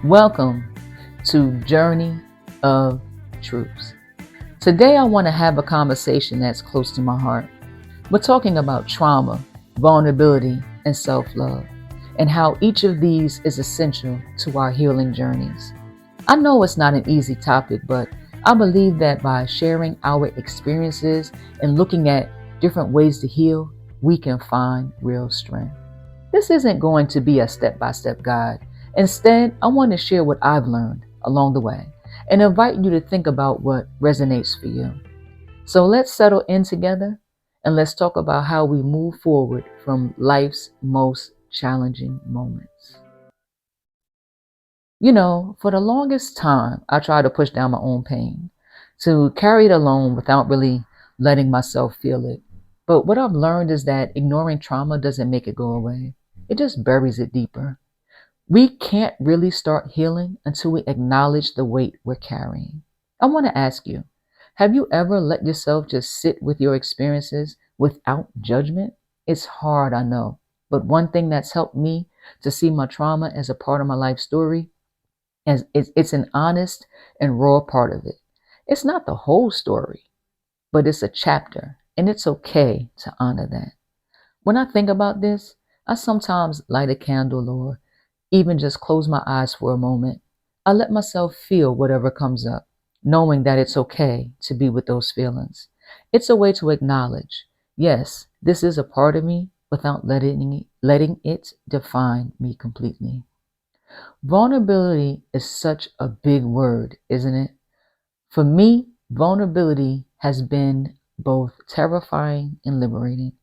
Welcome to Journey of Truths. Today I want to have a conversation that's close to my heart. We're talking about trauma, vulnerability, and self-love, and how each of these is essential to our healing journeys. I know it's not an easy topic, but I believe that by sharing our experiences and looking at different ways to heal, we can find real strength. This isn't going to be a step-by-step guide. Instead, I want to share what I've learned along the way and invite you to think about what resonates for you. So let's settle in together and let's talk about how we move forward from life's most challenging moments. For the longest time, I tried to push down my own pain, to carry it alone without really letting myself feel it. But what I've learned is that ignoring trauma doesn't make it go away. It just buries it deeper. We can't really start healing until we acknowledge the weight we're carrying. I want to ask you, have you ever let yourself just sit with your experiences without judgment? It's hard, I know. But one thing that's helped me to see my trauma as a part of my life story is it's an honest and raw part of it. It's not the whole story, but it's a chapter, and it's okay to honor that. When I think about this, I sometimes light a candle or even just close my eyes for a moment. I let myself feel whatever comes up, knowing that it's okay to be with those feelings. It's a way to acknowledge, yes, this is a part of me without letting it define me completely. Vulnerability is such a big word, isn't it? For me, vulnerability has been both terrifying and liberating.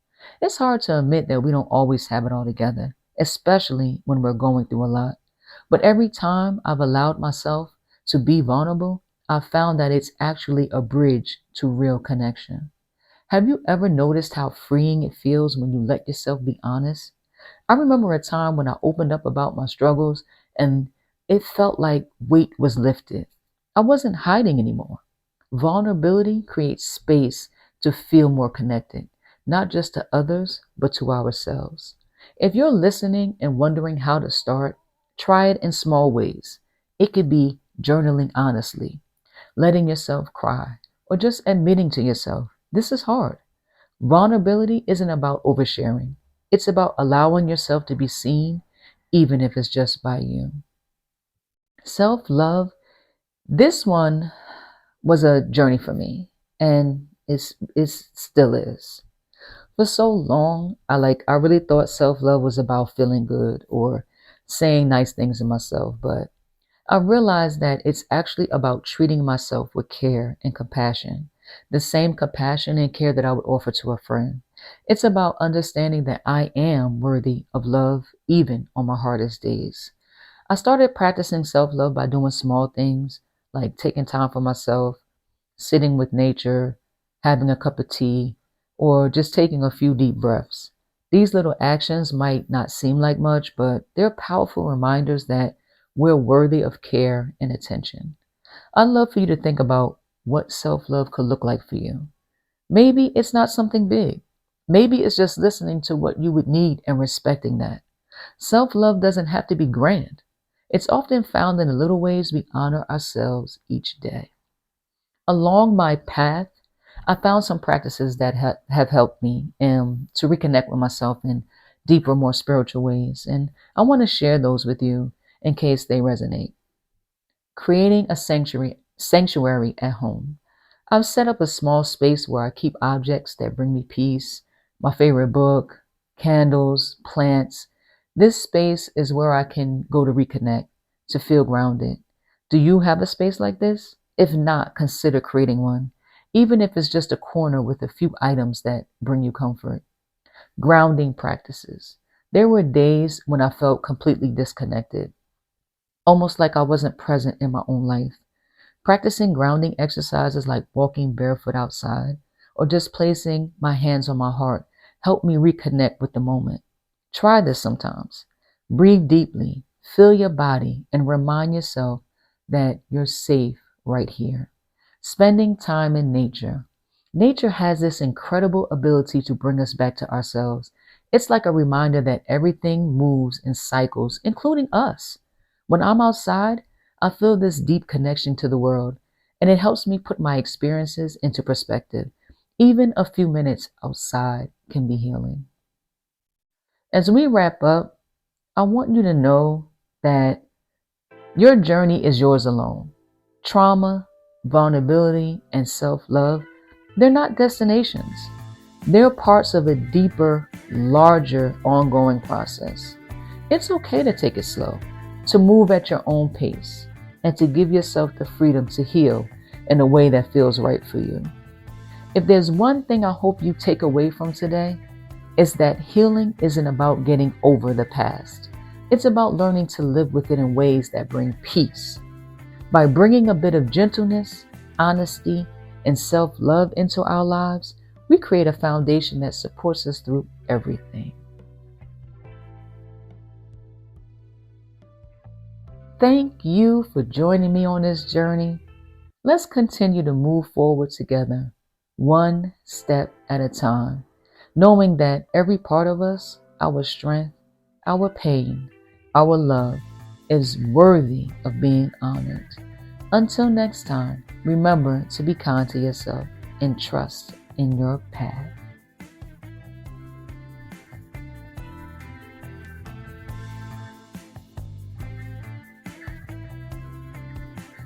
It's hard to admit that we don't always have it all together, especially when we're going through a lot. But every time I've allowed myself to be vulnerable, I've found that it's actually a bridge to real connection. Have you ever noticed how freeing it feels when you let yourself be honest? I remember a time when I opened up about my struggles and it felt like weight was lifted. I wasn't hiding anymore. Vulnerability creates space to feel more connected, not just to others, but to ourselves. If you're listening and wondering how to start, try it in small ways. It could be journaling honestly, letting yourself cry, or just admitting to yourself, this is hard. Vulnerability isn't about oversharing. It's about allowing yourself to be seen, even if it's just by you. Self-love, this one was a journey for me, and it still is. For so long, I really thought self-love was about feeling good or saying nice things to myself, but I realized that it's actually about treating myself with care and compassion, the same compassion and care that I would offer to a friend. It's about understanding that I am worthy of love even on my hardest days. I started practicing self-love by doing small things like taking time for myself, sitting with nature, having a cup of tea, or just taking a few deep breaths. These little actions might not seem like much, but they're powerful reminders that we're worthy of care and attention. I'd love for you to think about what self-love could look like for you. Maybe it's not something big. Maybe it's just listening to what you would need and respecting that. Self-love doesn't have to be grand. It's often found in the little ways we honor ourselves each day. Along my path, I found some practices that have helped me to reconnect with myself in deeper, more spiritual ways. And I want to share those with you in case they resonate. Creating a sanctuary at home. I've set up a small space where I keep objects that bring me peace, my favorite book, candles, plants. This space is where I can go to reconnect, to feel grounded. Do you have a space like this? If not, consider creating one, even if it's just a corner with a few items that bring you comfort. Grounding practices. There were days when I felt completely disconnected, almost like I wasn't present in my own life. Practicing grounding exercises like walking barefoot outside or just placing my hands on my heart helped me reconnect with the moment. Try this sometimes. Breathe deeply, feel your body, and remind yourself that you're safe right here. Spending time in nature. Nature has this incredible ability to bring us back to ourselves. It's like a reminder that everything moves in cycles, including us. When I'm outside, I feel this deep connection to the world, and it helps me put my experiences into perspective. Even a few minutes outside can be healing. As we wrap up, I want you to know that your journey is yours alone. Trauma, vulnerability, and self love, they're not destinations. They're parts of a deeper, larger, ongoing process. It's okay to take it slow, to move at your own pace, and to give yourself the freedom to heal in a way that feels right for you. If there's one thing I hope you take away from today, it's that healing isn't about getting over the past. It's about learning to live with it in ways that bring peace. By bringing a bit of gentleness, honesty, and self love into our lives, we create a foundation that supports us through everything. Thank you for joining me on this journey. Let's continue to move forward together, one step at a time, knowing that every part of us, our strength, our pain, our love, is worthy of being honored. Until next time, remember to be kind to yourself and trust in your path.